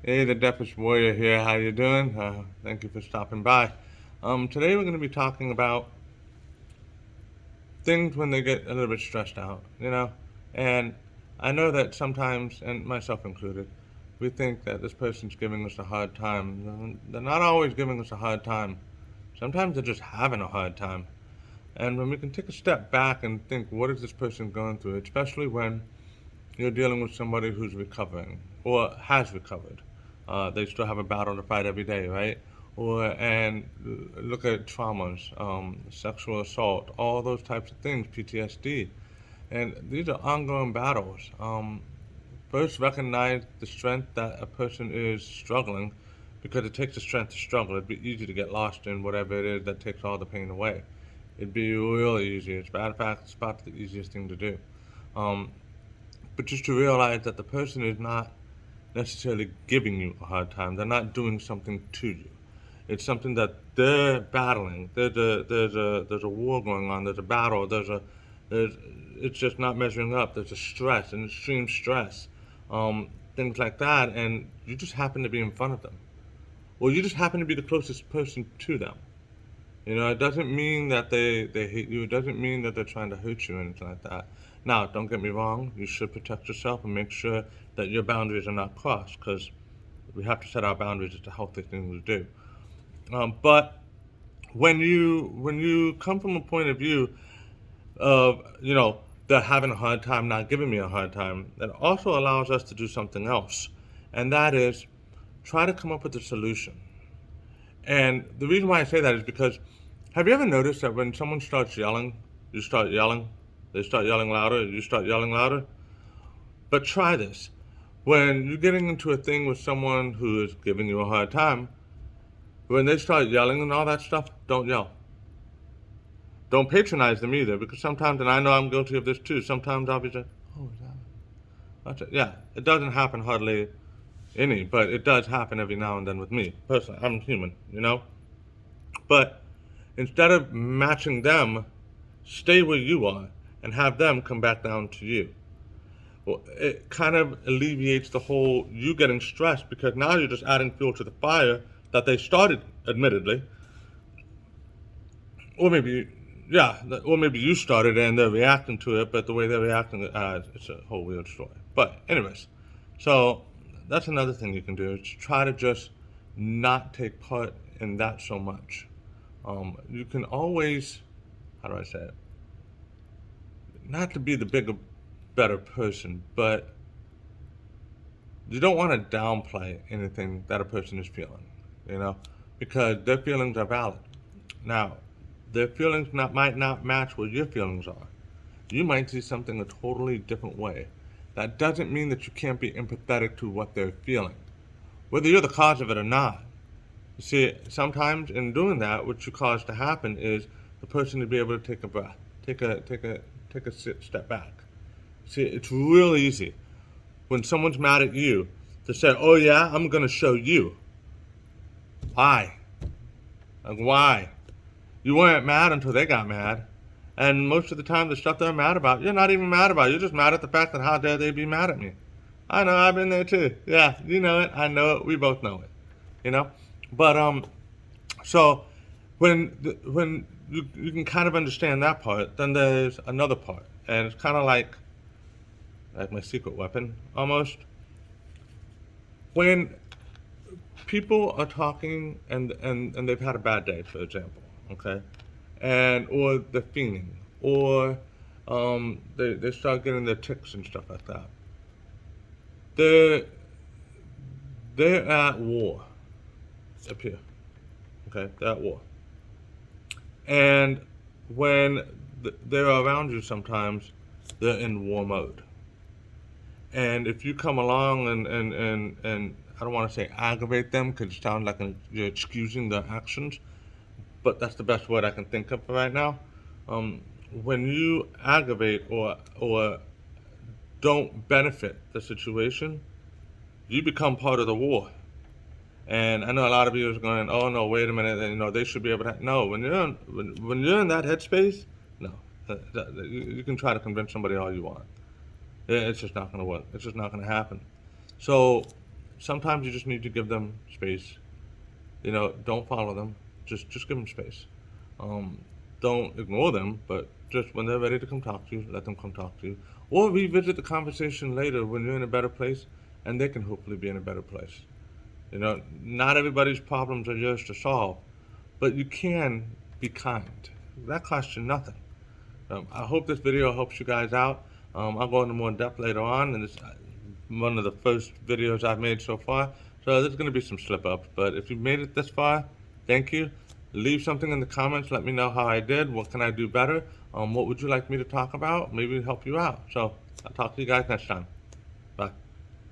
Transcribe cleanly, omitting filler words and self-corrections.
Hey, the Deafest Warrior here. How you doing? Thank you for stopping by. Today we're going to be talking about things when they get a little bit stressed out, And I know that sometimes, and myself included, we think that this person's giving us a hard time. They're not always giving us a hard time. Sometimes they're just having a hard time. And when we can take a step back and think, what is this person going through? Especially when you're dealing with somebody who's recovering or has recovered. They still have a battle to fight every day, right? And look at traumas, sexual assault, all those types of things, PTSD, and these are ongoing battles. First, recognize the strength that a person is struggling, because it takes the strength to struggle. It'd be easy to get lost in whatever it is that takes all the pain away. It'd be really easy. As a matter of fact, it's about the easiest thing to do. Um, but just to realize that the person is not necessarily giving you a hard time. They're not doing something to you. It's something that they're battling. There's a war going on. There's a battle. There's it's just not measuring up. There's a stress, an extreme stress, things like that, and you just happen to be in front of them. Well, you just happen to be the closest person to them. It doesn't mean that they hate you. It doesn't mean that they're trying to hurt you or anything like that. Now, don't get me wrong. You should protect yourself and make sure that your boundaries are not crossed, because we have to set our boundaries. It's a healthy thing to do. But when you come from a point of view of, they're having a hard time, not giving me a hard time, that also allows us to do something else. And that is try to come up with a solution. And the reason why I say that is because, have you ever noticed that when someone starts yelling, you start yelling, they start yelling louder, you start yelling louder? But try this. When you're getting into a thing with someone who is giving you a hard time, when they start yelling and all that stuff, don't yell. Don't patronize them either, because sometimes, and I know I'm guilty of this too, sometimes I'll be like, oh, is that's it. Yeah, it doesn't happen hardly any, but it does happen every now and then with me. Personally, I'm human. But instead of matching them, stay where you are and have them come back down to you. Well, it kind of alleviates the whole you getting stressed, because now you're just adding fuel to the fire that they started, admittedly. Or maybe, yeah, or maybe you started and they're reacting to it, but the way they're reacting, it's a whole weird story. But, anyways, so that's another thing you can do, is try to just not take part in that so much. You can always, how do I say it? Not to be the bigger, better person, but you don't want to downplay anything that a person is feeling, because their feelings are valid. Now, their feelings might not match what your feelings are. You might see something a totally different way. That doesn't mean that you can't be empathetic to what they're feeling, whether you're the cause of it or not. You see, sometimes in doing that, what you cause to happen is the person to be able to take a breath, take a step back. See, it's real easy when someone's mad at you to say, "Oh yeah, I'm gonna show you." Why? Like, why? You weren't mad until they got mad. And most of the time, the stuff they're mad about, you're not even mad about. You're just mad at the fact that how dare they be mad at me. I know, I've been there too. Yeah, you know it. I know it. We both know it. But so when you can kind of understand that part, then there's another part, and it's kind of like my secret weapon almost. When people are talking and they've had a bad day, for example, okay, and or they're fiending, or they start getting their tics and stuff like that. They're they're at war up here, okay? They're at war, and when they're around you, sometimes they're in war mode. And if you come along and I don't want to say aggravate them, because it sounds like you're excusing their actions, but that's the best word I can think of right now. When you aggravate or don't benefit the situation, you become part of the war. And I know a lot of you are going, "Oh no, wait a minute! They should be able to." No, when you're in that headspace, no, you can try to convince somebody all you want. It's just not going to work. It's just not going to happen. So sometimes you just need to give them space. Don't follow them. Just give them space. Um, don't ignore them, but just when they're ready to come talk to you, let them come talk to you. Or revisit the conversation later when you're in a better place, and they can hopefully be in a better place. Not everybody's problems are yours to solve, but you can be kind. That costs you nothing. I hope this video helps you guys out. I'll go into more depth later on, and it's one of the first videos I've made so far. So there's going to be some slip ups, but if you made it this far, thank you. Leave something in the comments. Let me know how I did. What can I do better? What would you like me to talk about? Maybe help you out. So I'll talk to you guys next time.